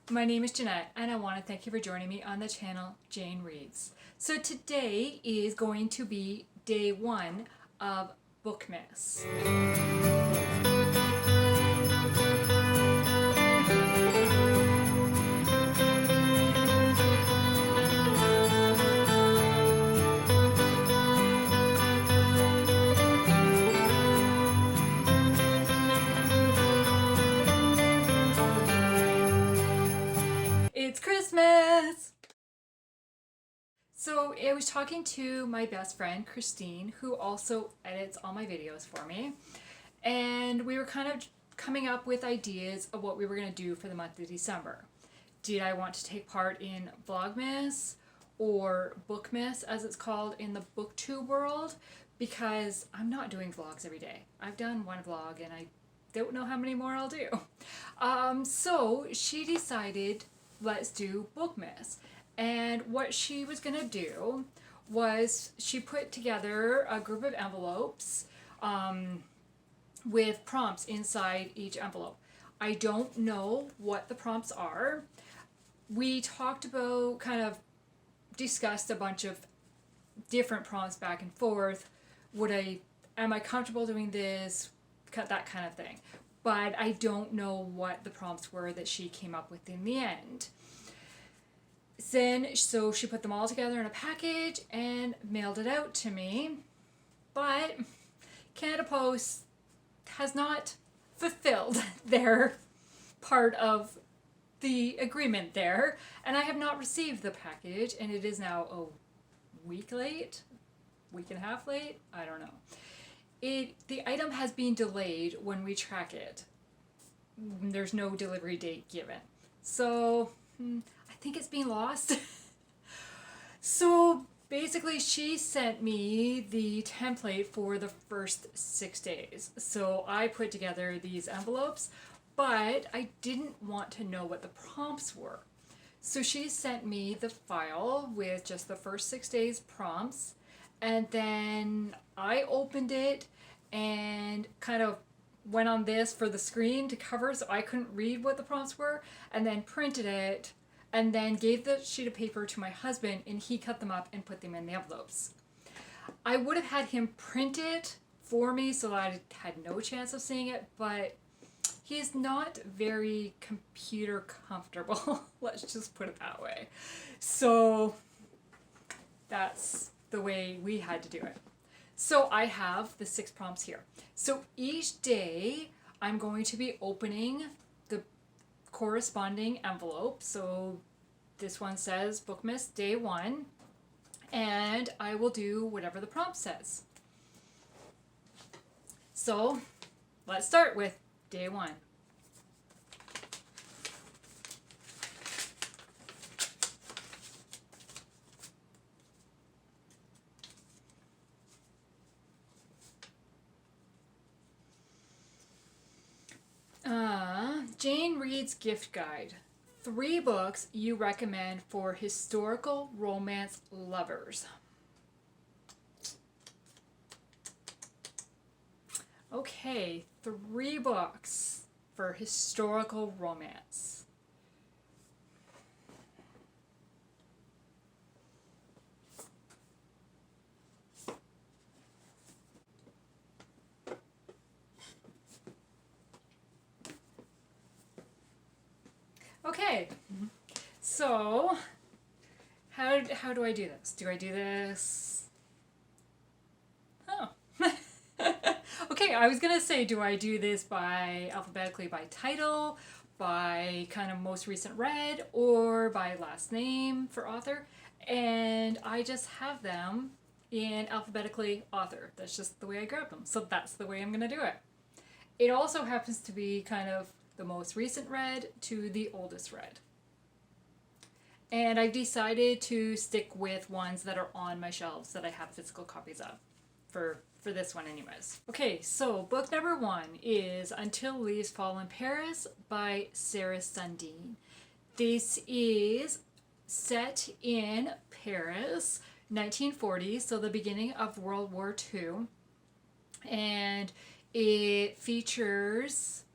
My name is Jeanette, and I want to thank you for joining me on the channel Jane Reads. So today is going to be day one of Bookmas. It's Christmas! So I was talking to my best friend, Christine, who also edits all my videos for me. And we were kind of coming up with ideas of what we were going to do for the month of December. Did I want to take part in Vlogmas or Bookmas, as it's called in the booktube world? Because I'm not doing vlogs every day. I've done one vlog and I don't know how many more I'll do. So she decided, let's do Bookmas. And what she was going to do was she put together a group of envelopes with prompts inside each envelope. I don't know what the prompts are. We talked about, kind of discussed a bunch of different prompts back and forth. Am I comfortable doing this? That kind of thing. But I don't know what the prompts were that she came up with in the end. Then, so she put them all together in a package and mailed it out to me. But Canada Post has not fulfilled their part of the agreement there, and I have not received the package, and it is now a week and a half late, I don't know. The item has been delayed when we track it. There's no delivery date given. So I think it's being lost. So basically she sent me the template for the first 6 days. So I put together these envelopes, but I didn't want to know what the prompts were. So she sent me the file with just the first 6 days prompts, and then I opened it and kind of went on this for the screen to cover so I couldn't read what the prompts were, and then printed it and then gave the sheet of paper to my husband, and he cut them up and put them in the envelopes. I would have had him print it for me so that I had no chance of seeing it, but he's not very computer comfortable. Let's just put it that way. So that's the way we had to do it. So I have the 6 prompts here. So each day I'm going to be opening the corresponding envelope. So this one says Bookmas Day 1, and I will do whatever the prompt says. So let's start with Day 1. Jane Reads Gift Guide. 3 books you recommend for historical romance lovers. Okay, 3 books for historical romance. Okay, so how do I do this? Do I do this? Oh. Okay, I was gonna say, do I do this alphabetically by title, by kind of most recent read, or by last name for author? And I just have them in alphabetically author. That's just the way I grabbed them. So that's the way I'm gonna do it. It also happens to be kind of the most recent read to the oldest read. And I've decided to stick with ones that are on my shelves that I have physical copies of for this one anyways. Okay, so book number 1 is Until Leaves Fall in Paris by Sarah Sundin. This is set in Paris, 1940, so the beginning of World War II. And it features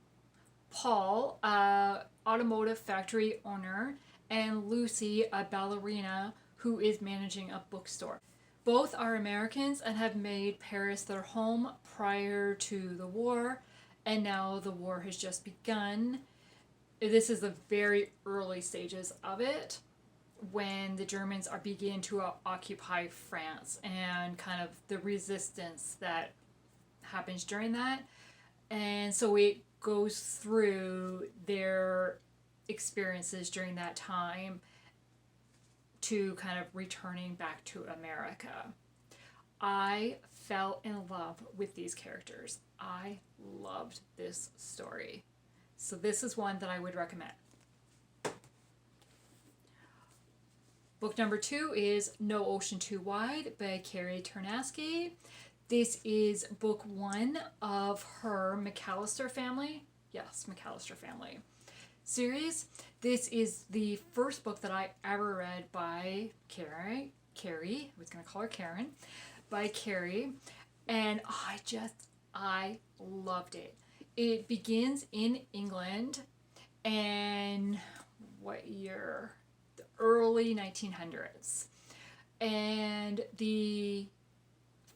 Paul, a automotive factory owner, and Lucy, a ballerina who is managing a bookstore. Both are Americans and have made Paris their home prior to the war, and now the war has just begun. This is the very early stages of it, when the Germans are begin to occupy France, and kind of the resistance that happens during that. And so it goes through their experiences during that time to kind of returning back to America. I fell in love with these characters. I loved this story. So this is one that I would recommend. Book number 2 is No Ocean Too Wide by Carrie Turansky. This is book 1 of her McAllister family. Yes, McAllister family series. This is the first book that I ever read by Carrie. I was going to call her Karen. By Carrie. And I loved it. It begins in England, and what year? The early 1900s. And the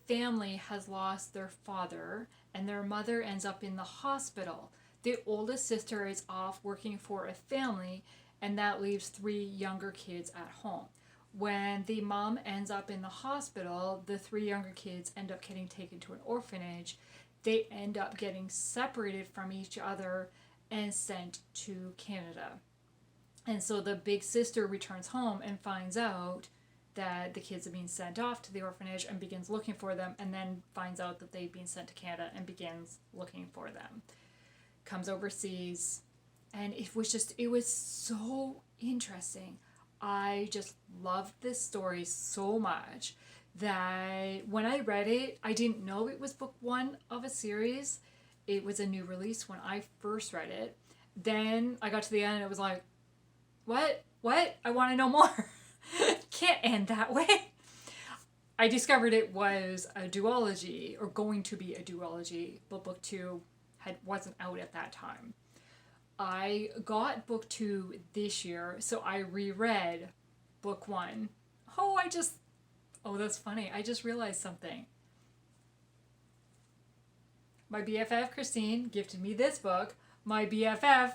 family has lost their father, and their mother ends up in the hospital. The oldest sister is off working for a family, and that leaves 3 younger kids at home. When the mom ends up in the hospital, the 3 younger kids end up getting taken to an orphanage. They end up getting separated from each other and sent to Canada. And so the big sister returns home and finds out that the kids have been sent off to the orphanage and begins looking for them, and then finds out that they've been sent to Canada and begins looking for them. Comes overseas, and it was so interesting. I just loved this story so much that when I read it, I didn't know it was book 1 of a series. It was a new release when I first read it. Then I got to the end and it was like, what? I want to know more. Can't end that way. I discovered it was a duology, or going to be a duology, but book 2 wasn't out at that time. I got book 2 this year, so I reread book 1. Oh, that's funny. I just realized something. My BFF, Christine, gifted me this book. My BFF,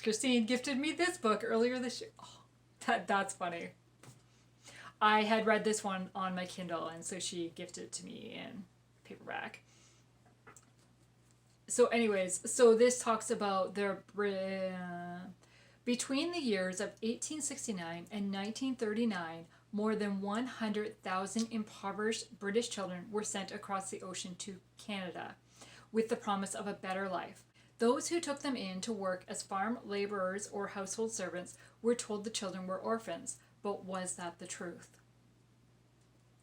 Christine, gifted me this book earlier this year. Oh, that's funny. I had read this one on my Kindle, and so she gifted it to me in paperback. So anyways, so this talks about between the years of 1869 and 1939, more than 100,000 impoverished British children were sent across the ocean to Canada with the promise of a better life. Those who took them in to work as farm laborers or household servants were told the children were orphans, but was that the truth?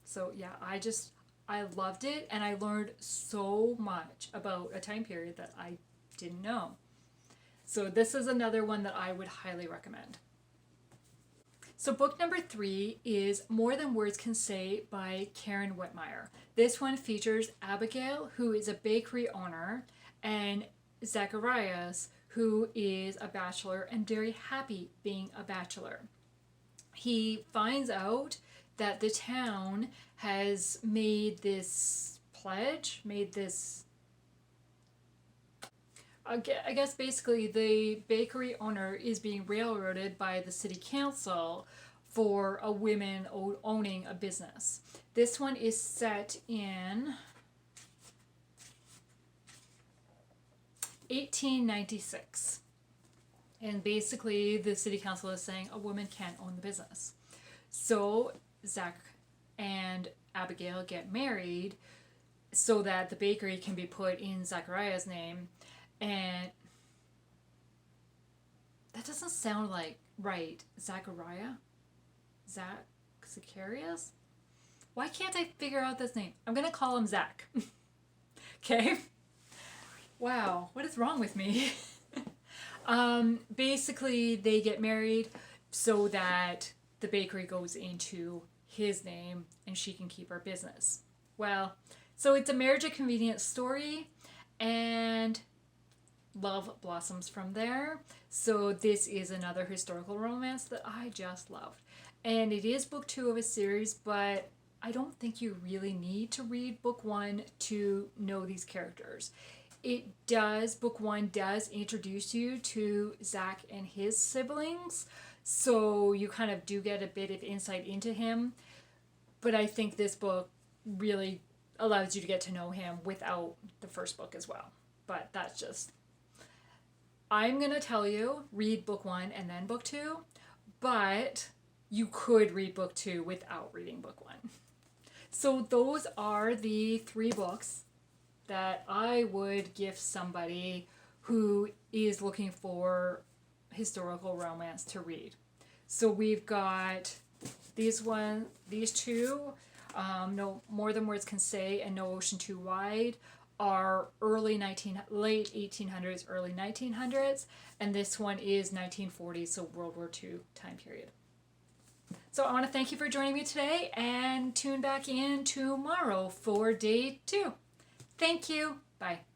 So yeah, I loved it, and I learned so much about a time period that I didn't know. So this is another one that I would highly recommend. So book number 3 is More Than Words Can Say by Karen Witemeyer. This one features Abigail, who is a bakery owner, and Zacharias, who is a bachelor and very happy being a bachelor. He finds out that the town has made this pledge, I guess basically the bakery owner is being railroaded by the city council for a woman owning a business. This one is set in 1896. And basically the city council is saying a woman can't own the business. So Zach and Abigail get married so that the bakery can be put in Zachariah's name. And that doesn't sound like right. Zacharias? Zacharias? Why can't I figure out this name? I'm going to call him Zach. Okay? Wow, what is wrong with me? Basically, they get married so that the bakery goes into his name and she can keep her business. Well, so it's a marriage of convenience story, and love blossoms from there. So this is another historical romance that I just loved. And it is book 2 of a series, but I don't think you really need to read book 1 to know these characters. Book 1 does introduce you to Zach and his siblings, so you kind of do get a bit of insight into him. But I think this book really allows you to get to know him without the first book as well. But that's just... I'm going to tell you, read book 1 and then book 2, but you could read book 2 without reading book 1. So those are the 3 books that I would gift somebody who is looking for historical romance to read. So we've got these 2, No More Than Words Can Say and No Ocean Too Wide, are late 1800s, early 1900s, and this one is 1940s, so World War II time period. So I want to thank you for joining me today, and tune back in tomorrow for day 2. Thank you. Bye.